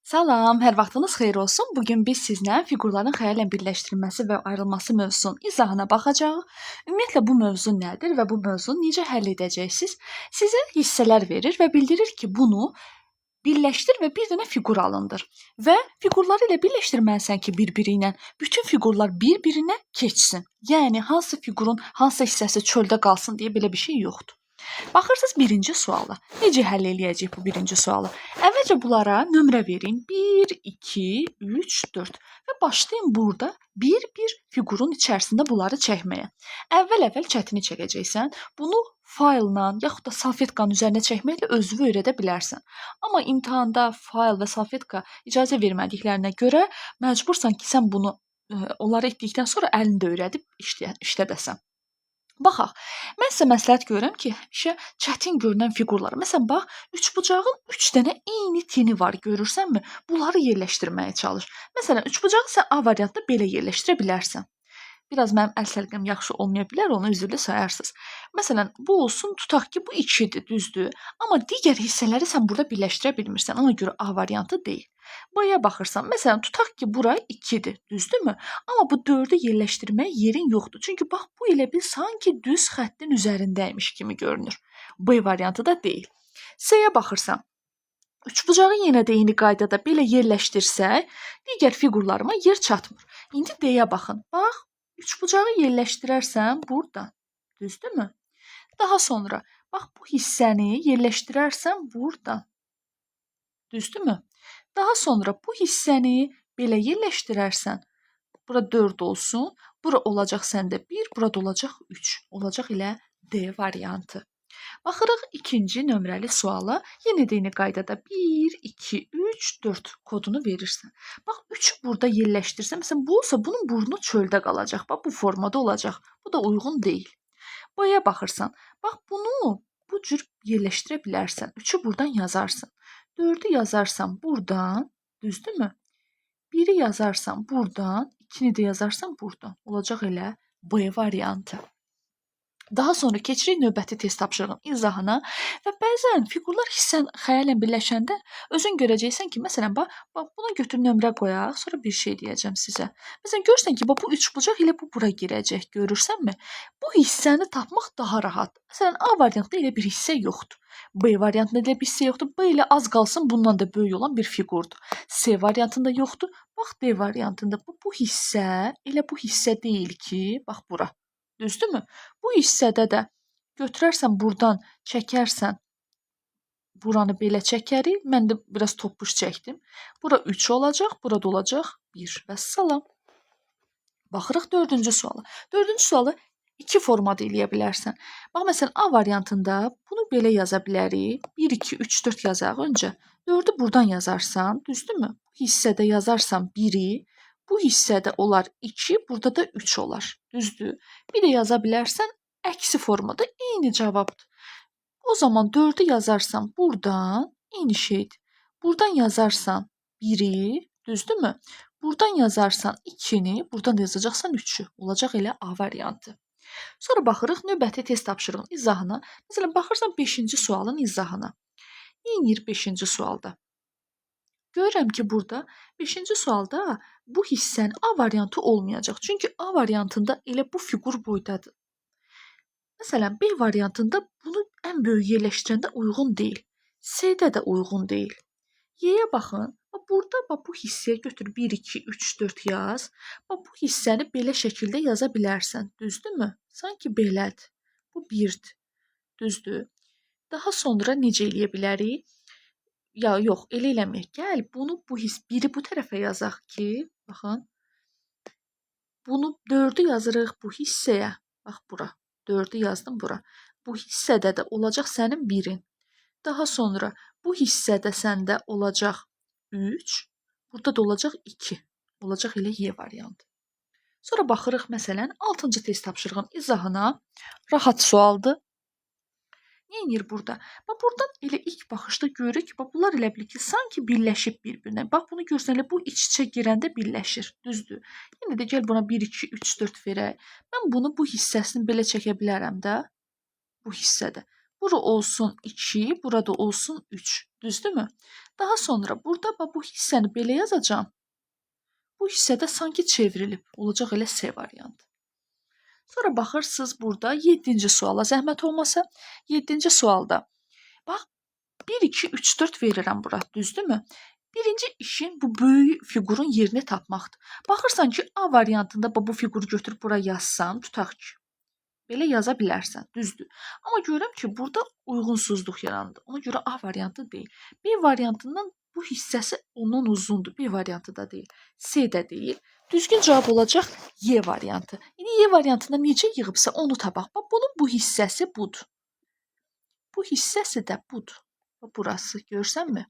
Salam, hər vaxtınız xeyir olsun. Bugün biz sizlə fiqurların xəyallə birləşdirilməsi və ayrılması mövzusunun izahına baxacağıq. Ümumiyyətlə bu mövzu nədir və bu mövzunu necə həll edəcəksiniz? Sizə hissələr verir və bildirir ki, bunu birləşdir və bir dənə fiqur alındır. Və fiqurları elə birləşdirməlisən ki, bir-biri ilə bütün fiqurlar bir-birinə keçsin. Yəni hansı fiqurun hansı hissəsi çöldə qalsın deyə belə bir şey yoxdur. Baxırsınız birinci suala. Necə həll eləyəcəyik bu birinci sualı? Əvvəlcə bunlara nömrə verin. 1, 2, 3, 4 və başlayın burada bir-bir fiqurun içərisində bunları çəkməyə. Əvvəl çətini çəkəcəksən. Bunu faylla yaxud da salfetkanın üzərinə çəkməklə özünü öyrədə bilərsən. Amma imtahanda fayl və salfetka icazə vermədiklərinə görə məcbursan ki, sən bunu onları etdikdən sonra əlində öyrədib işlədəsən. Baxaq. Mən sizə məsləhət görürəm ki, həmişə çətin görünən fiqurlar. Məsələn, bax, üçbucağın 3 dənə eyni tini var, görürsənmi? Bunları yerləşdirməyə çalış. Məsələn, üçbucağı sən A variantında belə yerləşdirə bilərsən. Biraz mənim əl səliqəm yaxşı olmaya bilər, onu üzrlü sayarsınız. Məsələn, bu olsun, tutaq ki, bu 2-dir, düzdür? Amma digər hissələri sən burada birləşdirə bilmirsən. Ona görə A variantı deyil. B'ya baxırsan, məsələn, tutaq ki, bura 2-dir, düzdürmü? Amma bu 4-ü yerləşdirməyə yerin yoxdur. Çünki bax, bu elə bil sanki düz xəttin üzərindəymiş kimi görünür. B variantı da deyil. C-yə baxırsan, üçbucağı yenə də eyni qaydada belə yerləşdirsək, digər fiqurlarıma yer çatmır. İndi D-yə baxın. Bax, üçbucağı yerləşdirərsən buradan, düzdürmü? Daha sonra, bax bu hissəni yerləşdirərsən buradan, düzdürmü? Daha sonra bu hissəni belə yerləşdirərsən, bura 4 olsun, bura olacaq səndə 1, burada olacaq 3, olacaq elə D variantı. Baxırıq ikinci nömrəli suala. Yenə də eyni qaydada 1, 2, 3, 4 kodunu verirsən. Bax 3-ü burada yerləşdirsən, məsələn bu olsa bunun burnu çöldə qalacaq. Bax bu formada olacaq. Bu da uyğun deyil. B'ya baxırsan. Bax bunu bu cür yerləşdirə bilərsən. 3-ü buradan yazarsan. 4-ü yazarsan buradan, düzdürmü? 1-i yazarsan buradan, 2-ni də yazarsan buradan. Olacaq elə B variantı. Daha sonra keçirik növbəti test tapşırığının izahına və bəzən fiqurlar hissən xəyallə birləşəndə özün görəcəksən ki, məsələn, bax buna götür nömrə qoyaq, sonra bir şey deyəcəm sizə. Məsələn, görürsən ki, bax bu üçbucaq ilə bu bura girəcək, görürsənmi? Bu hissəni tapmaq daha rahat. Məsələn, A variantında elə bir hissə yoxdur. B variantında elə bir hissə yoxdur. B ilə az qalsın bundan da böyük olan bir fiqurdur. C variantında yoxdur. Bax D variantında bu hissə elə bu hissə deyil ki, bax bura. Düzdürmü? Bu hissədə də götürərsən buradan çəkərsən, buranı belə çəkərik. Mən də biraz topuş çəkdim. Bura 3 olacaq, burada olacaq 1 və salam. Baxırıq dördüncü suala. Dördüncü sualı iki formada eləyə bilərsən. Bax, məsələn, A variantında bunu belə yaza bilərik. 1, 2, 3, 4 yazaq öncə. 4-ü buradan yazarsan, düzdürmü? Bu hissədə yazarsan 1-i, bu hissədə olar 2, burada da 3 olar. Düzdür? Bir də yaza bilərsən əksi formada eyni cavabdır. O zaman 4-ü yazarsan buradan eyni şeydir. Buradan yazarsan 1-i, düzdürmü? Buradan yazarsan 2-ni, buradan da yazacaqsan 3-ü. Olacaq elə A variantı. Sonra baxırıq növbəti test tapşırığının izahına. Məsələn, baxırsan 5-ci sualın izahına. Neyinir 5-ci sualda? Görürəm ki, burada 5-ci sualda bu hissənin A variantı olmayacaq. Çünki A variantında elə bu fiqur boydadır. Məsələn, B variantında bunu ən böyük yerləşdirəndə uyğun deyil. C-də də uyğun deyil. Y-yə baxın. Burada bu hissəyə götür 1, 2, 3, 4 yaz. Bu hissəni belə şəkildə yaza bilərsən. Düzdürmü? Sanki belədir. Bu 1-dir. Düzdür? Daha sonra necə eləyə bilərik? Ya yox, elə eləməyək. Gəl bunu biri bu tərəfə yazaq ki, baxın. Bunu 4-ü yazırıq bu hissəyə. Bax bura. 4-ü yazdım bura. Bu hissədə də olacaq sənin 1-in. Daha sonra bu hissədə səndə olacaq 3. Burada da olacaq 2. Olacaq elə Y variantı. Sonra baxırıq məsələn 6-cı test tapşırığının izahına. Rahat sualdır. Neyinir burada? Bax, buradan elə ilk baxışda görürük ki, bunlar elə bil ki, sanki birləşib bir-birinə. Bax, bunu görsən elə bu iç-içə girəndə birləşir. Düzdür? Yenə də gəl buna 1, 2, 3, 4 verək. Mən bunu bu hissəsini belə çəkə bilərəm də. Bu hissədə. Bura olsun 2, burada olsun 3. Düzdürmü? Daha sonra burada bu hissəni belə yazacağam. Bu hissədə sanki çevrilib. Olacaq elə C variantı. Sonra baxırsınız burada 7-ci suala zəhmət olmasa. 7-ci sualda bax 1, 2, 3, 4 verirəm bura. Düzdürmü? Birinci işin bu böyük fiqurun yerini tapmaqdır. Baxırsan ki, A variantında bu fiquru götürüb bura yazsan, tutaq ki, belə yaza bilərsən, düzdür. Amma görürəm ki, burada uyğunsuzluq yarandı. Ona görə A variantı deyil. B variantından bu hissəsi ondan uzundur. B variantı da deyil. C də deyil. Düzgün cavab olacaq Y variantı. İndi Y variantında necə yığıbsa onu tapaq. Bax, bunun bu hissəsi budur. Bu hissəsi də budur. Burası, görsənmi?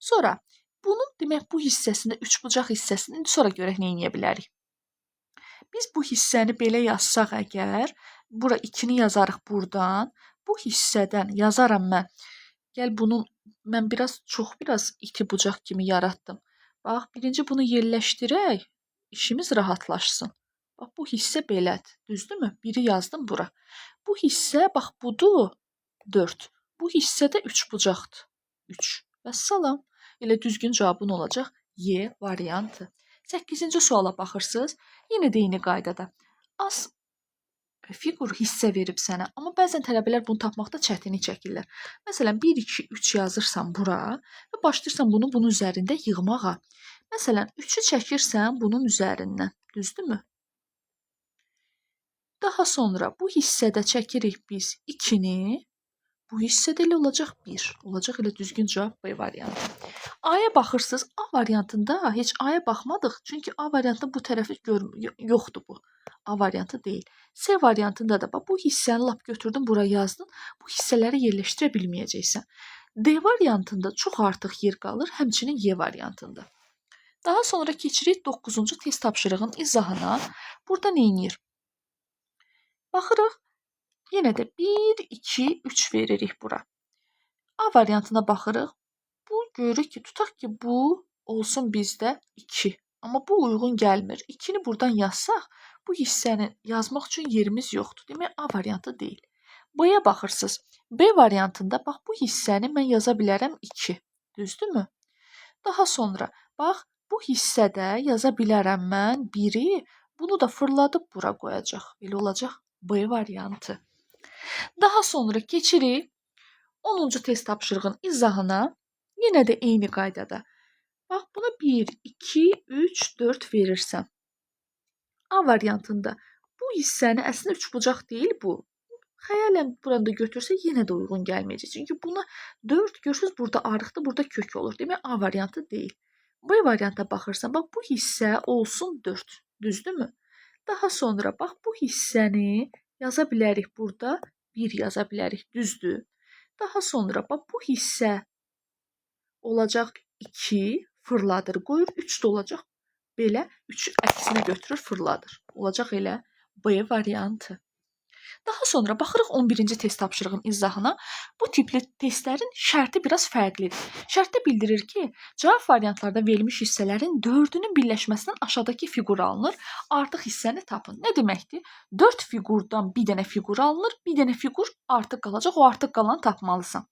Sonra bunun demək bu hissəsində üçbucaq hissəsini sonra görək nə edə bilərik. Biz bu hissəni belə yazsaq əgər, bura 2-ni yazarıq buradan. Bu hissədən yazaram mən. Gəl bunun mən biraz iki bucaq kimi yaratdım. Bax, birinci bunu yerləşdirək, işimiz rahatlaşsın. Bax, bu hissə belədir, düzdürmü? Biri yazdım bura. Bu hissə bax budur 4. Bu hissə də üçbucaqdır. 3. Vəssalam. Elə düzgün cavabın olacaq Y variantı. 8-ci suala baxırsınız. Yenə də eyni qaydada. Az fiqur hissə verib sənə, amma bəzən tələbələr bunu tapmaqda çətinlik çəkirlər. Məsələn, 1, 2, 3 yazırsan bura və başlayırsan bunu bunun üzərində yığmağa. Məsələn, 3-ü çəkirsən bunun üzərindən. Düzdürmü? Daha sonra bu hissədə çəkirik biz 2-ni. Bu hissədə elə olacaq 1. Olacaq elə düzgün cavab B variantı. A-ya baxırsınız. A variantında heç A-ya baxmadıq. Çünki A variantında bu tərəfi yoxdur bu. A variantı deyil. C variantında da bu hissəni lap götürdün, bura yazdın. Bu hissələri yerləşdirə bilməyəcəksən. D variantında çox artıq yer qalır, həmçinin Y variantında. Daha sonra keçirik 9-cu test tapşırığının izahına. Burada nə edir? Baxırıq. Yenə də 1, 2, 3 veririk bura. A variantına baxırıq. Bu görürük ki, tutaq ki, bu olsun bizdə 2. Amma bu uyğun gəlmir. 2-ni buradan yazsaq, bu hissəni yazmaq üçün yerimiz yoxdur. Demək, A variantı deyil. B-yə baxırsınız. B variantında bax, bu hissəni mən yaza bilərəm 2. Düzdürmü? Daha sonra, bax, bu hissədə yaza bilərəm mən 1-i. Bunu da fırladıb bura qoyacaq. Elə olacaq B variantı. Daha sonra keçirik 10-cu test tapşırığının izahına. Yenə də eyni qaydada. Bax, buna 1, 2, 3, 4 verirsən. A variantında bu hissəni əslində üçbucaq deyil bu. Xəyalən burada götürsə yenə də uyğun gəlməyəcək. Çünki buna 4 görürsünüz, burada arıqdır, burada kök olur. Demək, A variantı deyil. B varianta baxırsan, bax, bu hissə olsun 4. Düzdürmü? Daha sonra, bax, bu hissəni yaza bilərik burada. 1 yaza bilərik, düzdür. Daha sonra, bax, bu hissə olacaq 2, fırladır, qoyur, 3 də olacaq. Belə 3-ü əksinə götürür, fırladır. Olacaq elə B variantı. Daha sonra baxırıq 11-ci test tapşırığının izahına. Bu tipli testlərin şərti biraz fərqlidir. Şərtdə bildirir ki, cavab variantlarda verilmiş hissələrin 4-ünün birləşməsindən aşağıdakı fiqur alınır. Artıq hissəni tapın. Nə deməkdir? 4 fiqurdan bir dənə fiqur alınır, bir dənə fiqur artıq qalacaq, o artıq qalanı tapmalısan.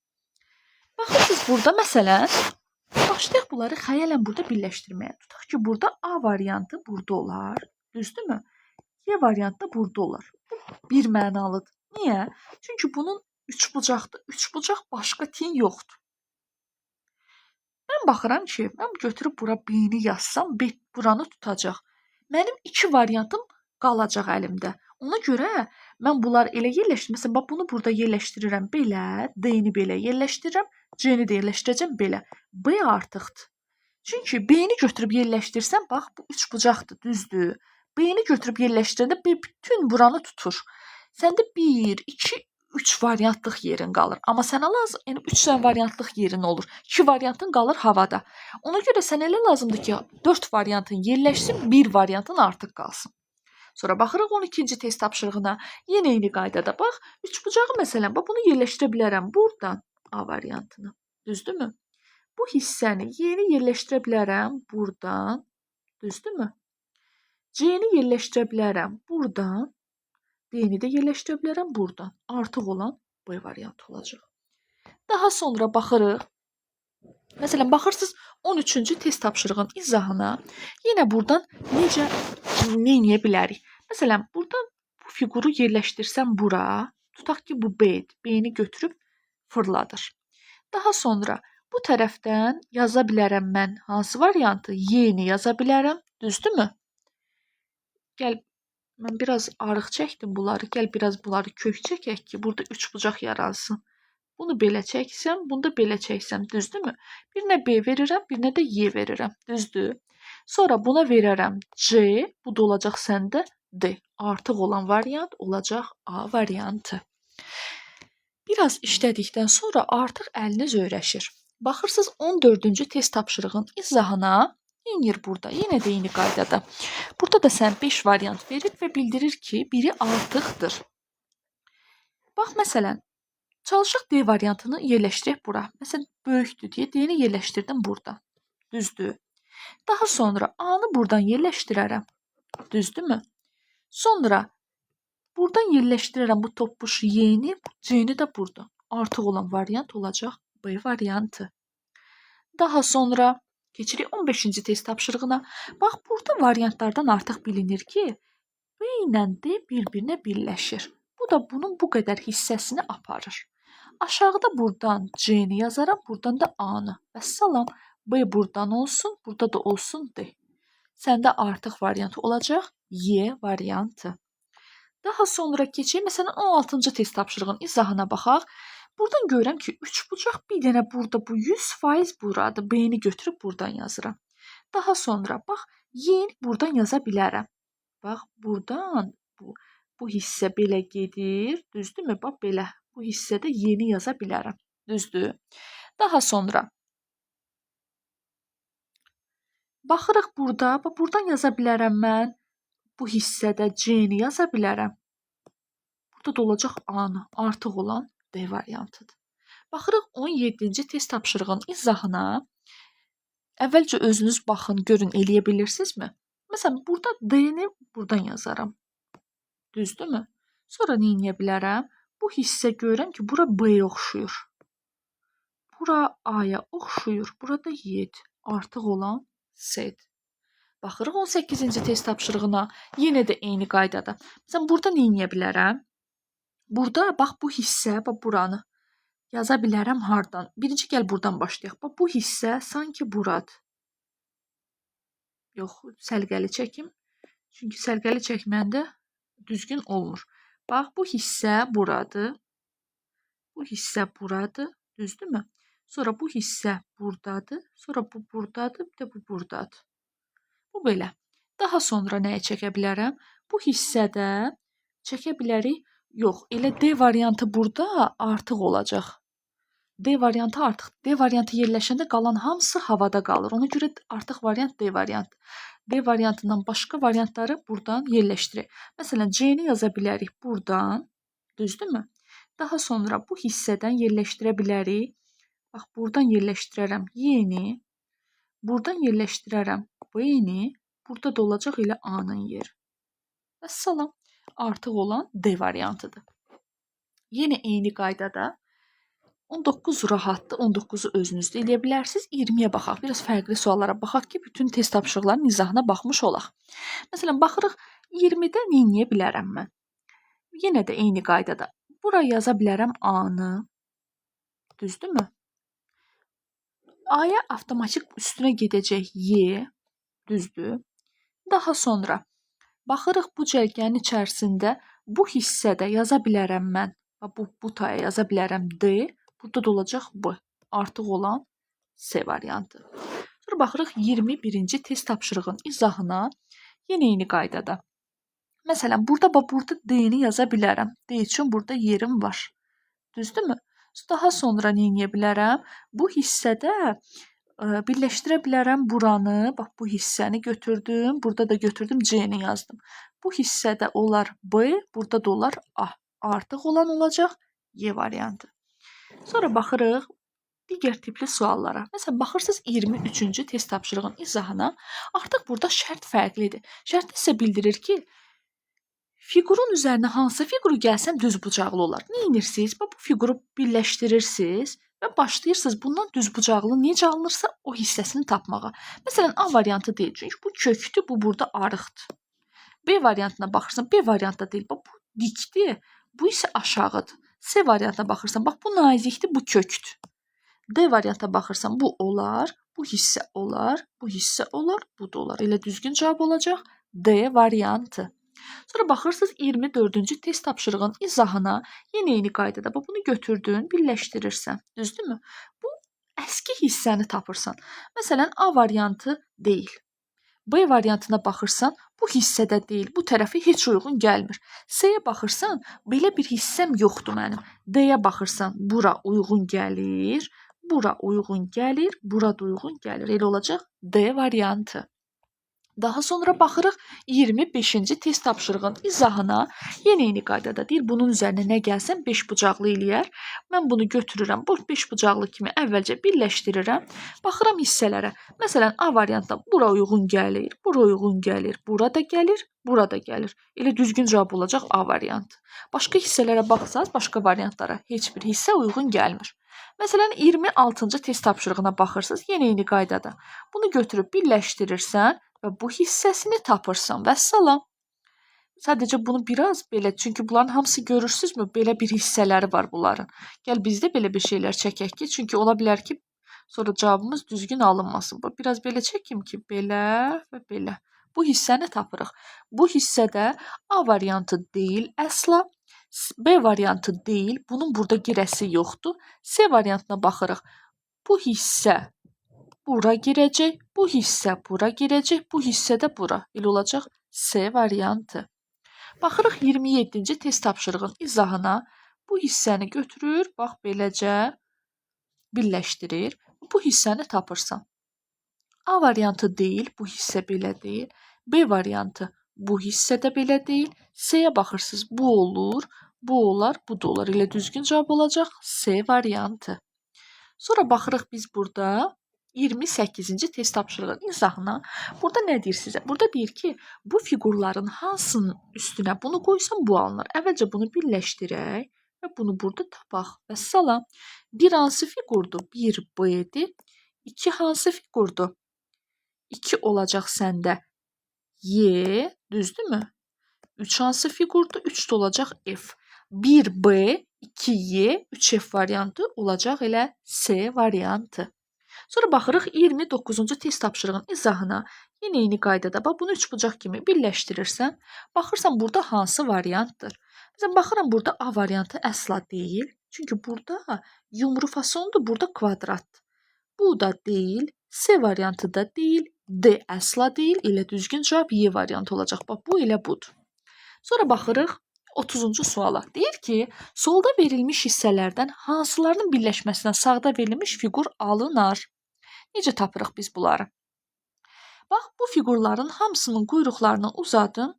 Baxırsınız burada məsələn, başlayaq bunları xəyalən burada birləşdirməyə. Tutaq ki, burada A variantı burada olar. Düzdürmü? Y variantı da burada olar. Bu bir mənalıdır. Niyə? Çünki bunun üçbucaqdır. Üçbucaq başqa tin yoxdur. Mən baxıram ki, mən götürüb bura B-ni yazsam, B buranı tutacaq. Mənim 2 variantım qalacaq əlimdə. Ona görə mən bunları elə yerləşdirəm. Məsələn, bax, bunu burada yerləşdirirəm belə, D-ni belə yerləşdirirəm, C-ni də yerləşdirəcəm belə. B artıqdır. Çünki B-ni götürüb yerləşdirsəm, bax, bu üçbucaqdır, düzdür. B-ni götürüb yerləşdirəndə B bütün buranı tutur. Səndə 1, 2, 3 variantlıq yerin qalır. Amma sənə lazım, yəni 3 dənə variantlıq yerin olur. 2 variantın qalır havada. Ona görə sənə elə lazımdır ki, 4 variantın yerləşsin, 1 variantın artıq qalsın. Sonra baxırıq 12-ci test tapşırığına. Yenə eyni qaydada bax, üçbucağı məsələn, bax, bunu yerləşdirə bilərəm buradan A variantını. Düzdürmü? Bu hissəni yeni yerləşdirə bilərəm buradan. Düzdürmü? C-ni yerləşdirə bilərəm buradan. D-ni də yerləşdirə bilərəm buradan. Artıq olan B variantı olacaq. Daha sonra baxırıq. Məsələn, baxırsınız 13-cü test tapşırığının izahına. Yenə buradan nə edə bilərik? Məsələn, buradan bu fiquru yerləşdirsəm bura, tutaq ki, bu B-dir. B-ni götürüb fırladır. Daha sonra bu tərəfdən yaza bilərəm mən hansı variantı? Y-ni yaza bilərəm, düzdürmü? Gəl, mən biraz arıq çəkdim bunları. Gəl biraz bunları kök çəkək ki, burada üçbucaq yaransın. Bunu belə çəksəm, bunu da belə çəksəm, düzdürmü? Birinə B verirəm, birinə də Y verirəm, düzdür? Sonra buna verərəm C, bu da olacaq səndə D. Artıq olan variant olacaq A variantı. Biraz işlədikdən sonra artıq əliniz öyrəşir. Baxırsınız 14-cü test tapşırığının izahına. Yenir burada, yenə də eyni qaydada. Burada da sən 5 variant verir və bildirir ki, biri artıqdır. Bax, məsələn, çalışaq D variantını yerləşdirək bura. Məsələn, böyükdür deyə D-ni yerləşdirdim burada. Düzdür. Daha sonra A-nı buradan yerləşdirərəm. Düzdürmü? Sonra buradan yerləşdirərəm bu topbuş Y-ni, C-ni də burada. Artıq olan variant olacaq B variantı. Daha sonra keçirik 15-ci test tapşırığına. Bax, burada variantlardan artıq bilinir ki, B ilə D bir-birinə birləşir. Bu da bunun bu qədər hissəsini aparır. Aşağıda buradan C-ni yazaram, buradan da A-nı. Vəssalam, B buradan olsun, burada da olsun D. Səndə artıq variant olacaq Y variantı. Daha sonra keçək, məsələn, 16-cı test tapşırığının izahına baxaq. Buradan görürəm ki, üçbucaq bir dənə burada bu 100% buradır. B-ni götürüb buradan yazıram. Daha sonra bax, Y-ni buradan yaza bilərəm. Bax, buradan bu hissə belə gedir, düzdürmü? Bax, belə. Bu hissədə Y-ni yaza bilərəm, düzdür? Daha sonra baxırıq burada, bax, buradan yaza bilərəm mən. Bu hissədə C-ni yaza bilərəm. Burada da olacaq A-nı, artıq olan D variantıdır. Baxırıq 17-ci test tapşırığının izahına. Əvvəlcə özünüz baxın, görün, eləyə bilirsinizmi? Məsələn, burada D-ni buradan yazaram. Düzdürmü? Sonra nə edə bilərəm? Bu hissə görürəm ki, bura B-yə oxşuyur. Bura A-ya oxşuyur. Burada Y-dir. Artıq olan C-dir. Baxırıq 18-ci test tapşırığına. Yenə də eyni qaydada. Məsələn, burada nə edə bilərəm? Burada, bax, bu hissə, bax, buranı yaza bilərəm hardan? Birinci gəl buradan başlayaq. Bax, bu hissə sanki buradır. Yox, səlqəli çəkim. Çünki səlqəli çəkməndə düzgün olmur. Bax, bu hissə buradır. Bu hissə buradır. Düzdürmü? Sonra bu hissə buradadır. Sonra bu buradadır. Bir də bu buradadır. Bu belə. Daha sonra nəyə çəkə bilərəm? Bu hissədə çəkə bilərik. Yox, elə D variantı burada artıq olacaq. D variantı artıq. D variantı yerləşəndə qalan hamısı havada qalır. Ona görə artıq variant D variantı. D variantından başqa variantları buradan yerləşdirək. Məsələn, C-ni yaza bilərik buradan. Düzdürmü? Daha sonra bu hissədən yerləşdirə bilərik. Bax, buradan yerləşdirərəm Y-ni. Buradan yerləşdirərəm B-ni. Burada da olacaq elə A-nın yeri. Vəssalam. Artıq olan D variantıdır. Yenə eyni qaydada 19 rahatdır. 19-u özünüzdə eləyə bilərsiniz. 20-yə baxaq. Biraz fərqli suallara baxaq ki, bütün test tapşırıqlarının izahına baxmış olaq. Məsələn, baxırıq 20-də nə edə bilərəm mən? Yenə də eyni qaydada. Bura yaza bilərəm A-nı. Düzdürmü? A-ya avtomatik üstünə gedəcək Y. Düzdür. Daha sonra baxırıq bu cərgənin içərisində bu hissədə yaza bilərəm mən. Bu taya yaza bilərəm D. Burada da olacaq B. Artıq olan C variantı. Sonra baxırıq 21-ci test tapşırığının izahına. Yenə eyni qaydada. Məsələn, burada D-ni yaza bilərəm. D üçün burada yerim var. Düzdürmü? Daha sonra nə edə bilərəm? Bu hissədə birləşdirə bilərəm buranı. Bax, bu hissəni götürdüm. Burada da götürdüm, C-ni yazdım. Bu hissədə olar B, burada da olar A. Artıq olan olacaq Y variantı. Sonra baxırıq digər tipli suallara. Məsələn, baxırsınız 23-cü test tapşırığının izahına. Artıq burada şərt fərqlidir. Şərt isə bildirir ki, Fiqurun üzərinə hansı fiquru gəlsən düzbucaqlı olar. Nə edirsiniz? Bu fiquru birləşdirirsiniz və başlayırsınız bundan düzbucaqlı necə alınırsa o hissəsini tapmağa. Məsələn, A variantı deyil. Çünki bu kökdür, bu burada arıqdır. B variantına baxırsan, B variantda deyil. Bax, bu dikdir, bu isə aşağıdır. C variantına baxırsan, bax bu nazikdir, bu kökdür. D variantına baxırsan, bu olar, bu hissə olar, bu hissə olar, bu da olar. Elə düzgün cavab olacaq D variantı. Sonra baxırsınız 24-cü test tapşırığın izahına yenə eyni qaydada bunu götürdün, birləşdirirsən. Düzdürmü? Bu əski hissəni tapırsan. Məsələn, A variantı deyil. B variantına baxırsan, bu hissədə deyil, bu tərəfi heç uyğun gəlmir. C-yə baxırsan, belə bir hissəm yoxdur mənim. D-yə baxırsan, bura uyğun gəlir, bura uyğun gəlir, bura da uyğun gəlir. Elə olacaq D variantı. Daha sonra baxırıq 25-ci test tapşırığın izahına. Yenə eyni qaydada deyir. Bunun üzərinə nə gəlsən 5 bucaqlı eləyər. Mən bunu götürürəm. Bu 5 bucaqlı kimi əvvəlcə birləşdirirəm. Baxıram hissələrə. Məsələn, A variantda bura uyğun gəlir, bura uyğun gəlir, bura da gəlir, bura da gəlir. Elə düzgün cavab olacaq A variantı. Başqa hissələrə baxsaz, başqa variantlara heç bir hissə uyğun gəlmir. Məsələn, 26-cı test tapşırığına baxırsınız. Yenə eyni qaydada. Bunu götürüb birləşdirirsən və bu hissəsini tapırsan. Vəssalam. Sadəcə bunu biraz belə, çünki bunların hamısı görürsünüzmü? Belə bir hissələri var bunların. Gəl biz də belə bir şeylər çəkək ki, çünki ola bilər ki, sonra cavabımız düzgün alınmasın. Biraz belə çəkim ki, belə və belə. Bu hissəni tapırıq. Bu hissədə A variantı deyil əsla, B variantı deyil. Bunun burada girəsi yoxdur. C variantına baxırıq. Bu hissə bura girəcək, bu hissə bura girəcək, bu hissə də bura. Elə olacaq C variantı. Baxırıq 27-ci test tapşırığın izahına. Bu hissəni götürür, bax beləcə birləşdirir. Bu hissəni tapırsan. A variantı deyil, bu hissə belə deyil. B variantı bu hissə də belə deyil. C-yə baxırsınız, bu olur, bu olar, bu da olar. Elə düzgün cavab olacaq C variantı. Sonra baxırıq biz burada 28-ci test tapşırığın izahına. Burada nə deyir sizə? Burada deyir ki, bu fiqurların hansının üstünə bunu qoysam bu alınır. Əvvəlcə bunu birləşdirək və bunu burada tapaq. Vəssalam. Bir hansı fiqurdur? 1 B-dir. 2 hansı fiqurdur? 2 olacaq səndə Y, düzdürmü? 3 hansı fiqurdur? 3 də olacaq F. 1 B, 2 Y, 3 F variantı olacaq elə C variantı. Sonra baxırıq 29-cu test tapşırığın izahına. Yenə eyni qaydada bunu üçbucaq kimi birləşdirirsən. Baxırsan burada hansı variantdır? Məsələn, baxıram burada A variantı əsla deyil. Çünki burada yumru fasondur, burada kvadratdır. Bu da deyil, C variantı da deyil, D əsla deyil. Elə düzgün cavab Y variantı olacaq. Bax, bu elə budur. Sonra baxırıq 30-cu suala. Deyir ki, solda verilmiş hissələrdən hansılarının birləşməsindən sağda verilmiş fiqur alınar? Necə tapırıq biz bunları? Bax, bu fiqurların hamısının quyruqlarını uzadın.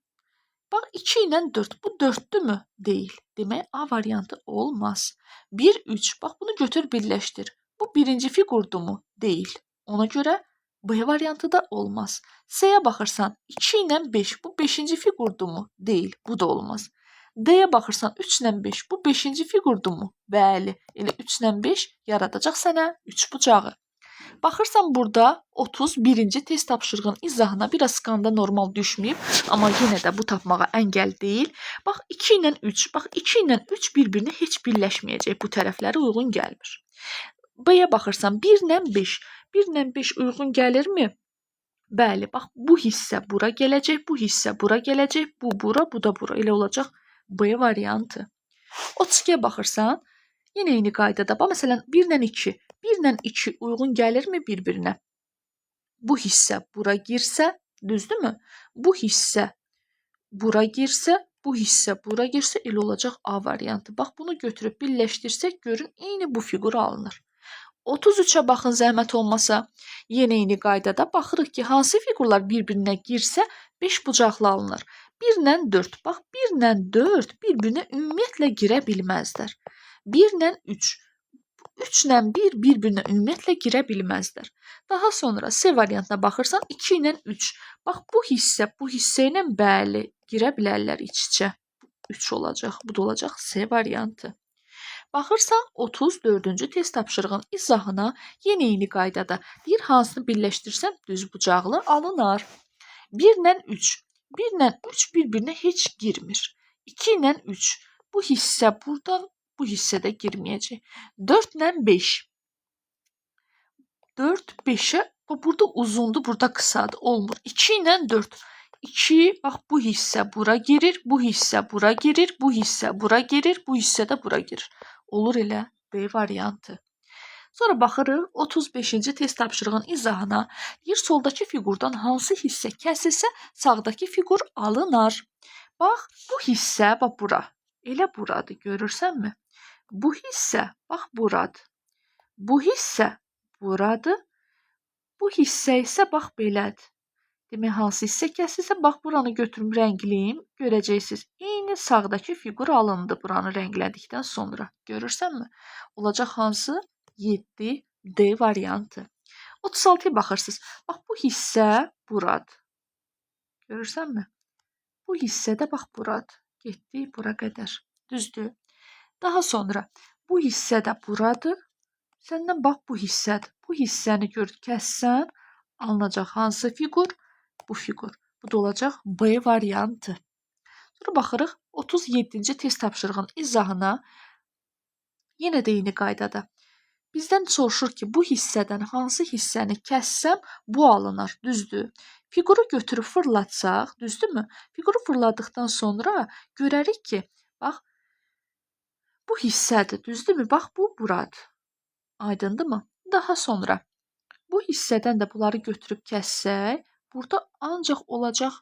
Bax, 2 ilə 4. Bu 4-dürmü? Deyil. Demək, A variantı olmaz. 1, 3. Bax, bunu götür birləşdir. Bu birinci fiqurdumu? Deyil. Ona görə B variantı da olmaz. C-yə baxırsan 2 ilə 5. Bu 5-ci fiqurdumu? Deyil. Bu da olmaz. D-yə baxırsan 3 ilə 5. Bu 5-ci fiqurdumu? Bəli. Elə 3 ilə 5 yaradacaq sənə 3 bucağı. Baxırsan burada 31-ci test tapşırığın izahına biraz skanda normal düşməyib, amma yenə də bu tapmağa əngəl deyil. Bax 2 ilə 3, bax 2 ilə 3 bir-birinə heç birləşməyəcək. Bu tərəfləri uyğun gəlmir. B-yə baxırsan 1 ilə 5, 1 ilə 5 uyğun gəlirmi? Bəli, bax bu hissə bura gələcək, bu hissə bura gələcək, bu bura, bu da bura. Elə olacaq B variantı. 32-yə baxırsan, yenə eyni qaydada. Bax, məsələn 1 ilə 2. 1 ilə 2 uyğun gəlirmi bir-birinə? Bu hissə bura girsə, düzdürmü? Bu hissə bura girsə, bu hissə bura girsə, elə olacaq A variantı. Bax, bunu götürüb birləşdirsək, görün, eyni bu fiqur alınır. 33-ə baxın, zəhmət olmasa. Yenə eyni qaydada baxırıq ki, hansı fiqurlar bir-birinə girsə, 5 bucaqlı alınır. 1 ilə 4. Bax, 1 ilə 4 bir-birinə ümumiyyətlə girə bilməzlər. 1 ilə 3. 3 ilə 1 bir-birinə ümumiyyətlə girə bilməzlər. Daha sonra C variantına baxırsan 2 ilə 3. Bax bu hissə ilə bəli girə bilərlər iç-içə. 3 olacaq. Bu da olacaq C variantı. Baxırsan 34-cü test tapşırığın izahına yenə eyni qaydada. Deyir hansını birləşdirsəm düzbucaqlı alınar. 1 ilə 3. 1 ilə 3 bir-birinə heç girmir. 2 ilə 3. Bu hissə buradan, bu hissə də girməyəcək. 4 ilə 5. 4 5-ə burada uzundur, burada qısadır. Olmur. 2 ilə 4. 2, bax bu hissə bura girir, bu hissə bura girir, bu hissə bura girir, bu hissə də bura girir. Olur elə B variantı. Sonra baxırıq 35-ci test tapşırığın izahına. Deyir soldakı fiqurdan hansı hissə kəsilsə sağdakı fiqur alınar. Bax bu hissə bax bura. Elə buradır, görürsənmi? Bu hissə bax buradır. Bu hissə buradır. Bu hissə isə bax belədir. Demək hansı hissə kəsilsə bax buranı götürüm rəngləyim, görəcəksiniz. Eyni sağdakı fiqur alındı buranı rənglədikdən sonra. Görürsənmi? Olacaq hansı? 7 D variantı. 36-ya baxırsınız. Bax bu hissə buradır. Görürsənmi? Bu hissə də bax buradır. Getdi bura qədər. Düzdür? Daha sonra bu hissə də buradır. Səndən bax bu hissədir. Bu hissəni gör kəssən alınacaq hansı fiqur? Bu fiqur. Bu da olacaq B variantı. Sonra baxırıq 37-ci test tapşırığın izahına. Yenə də eyni qaydada. Bizdən soruşur ki, bu hissədən hansı hissəni kəssəm bu alınar, düzdür? Fiquru götürüb fırlatsaq, düzdürmü? Fiquru fırladıqdan sonra görərik ki, bax bu hissədir, düzdürmü? Bax bu buradır. Aydındırmı? Daha sonra bu hissədən də bunları götürüb kəssək, burada ancaq olacaq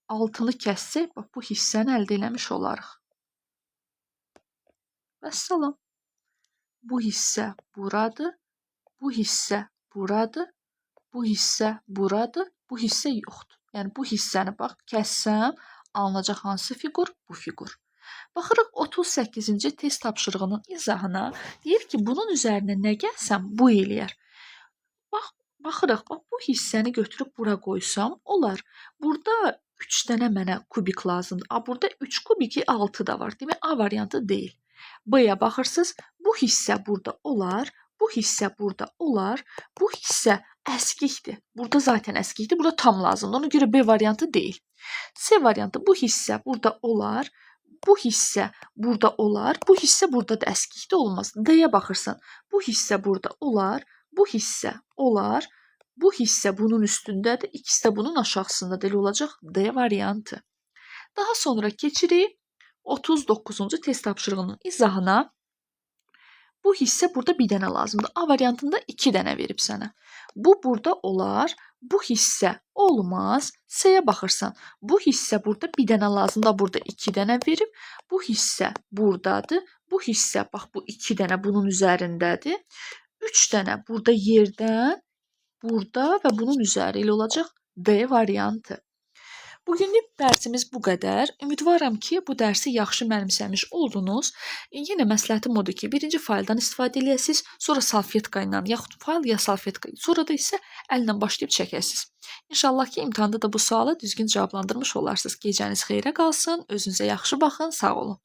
altını kəssək, bax bu hissəni əldə eləmiş olarıq. Vəssalam. Bu hissə buradır, bu hissə buradır, bu hissə buradır, bu hissə yoxdur. Yəni bu hissəni bax kəssəm alınacaq hansı fiqur? Bu fiqur. Baxırıq 38-ci test tapşırığının izahına. Deyir ki, bunun üzərinə nə gəlsəm bu eləyər. Baxırıq, bax bu hissəni götürüb bura qoysam olar. Burada 3 dənə mənə kubik lazımdır. Burada 3 kubiki 6 da var. Demək A variantı deyil. B-yə baxırsınız, bu hissə burada olar, bu hissə burada olar, bu hissə əskikdir. Burada zaten əskikdir, burada tam lazımdır. Ona görə B variantı deyil. C variantı bu hissə burada olar, bu hissə burada olar, bu hissə burada da əskikdə olmaz. D-yə baxırsan, bu hissə burada olar, bu hissə olar, bu hissə bunun üstündədir, ikisi də bunun aşağısındadır. Elə olacaq D variantı. Daha sonra keçirik 39-cu test tapşırığının izahına. Bu hissə burada bir dənə lazımdır. A variantında 2 dənə verib sənə. Bu burada olar, bu hissə olmaz. C-yə baxırsan, bu hissə burada bir dənə lazımdır, burada 2 dənə verib. Bu hissə buradadır, bu hissə bax bu 2 dənə bunun üzərindədir. 3 dənə burada yerdən, burada və bunun üzəri ilə olacaq D variantı. Bugünlük dərsimiz bu qədər. Ümidvaram ki, bu dərsi yaxşı mənimsəmiş oldunuz. Yenə məsləhətim odur ki, birinci fayldan istifadə eləyəsiniz, sonra salfetka ilə, yaxud fayl ya salfetka, sonra da isə əllə başlayıb çəkəsiniz. İnşallah ki, imtahanda da bu sualı düzgün cavablandırmış olarsınız. Gecəniz xeyrə qalsın, özünüzə yaxşı baxın, sağ olun.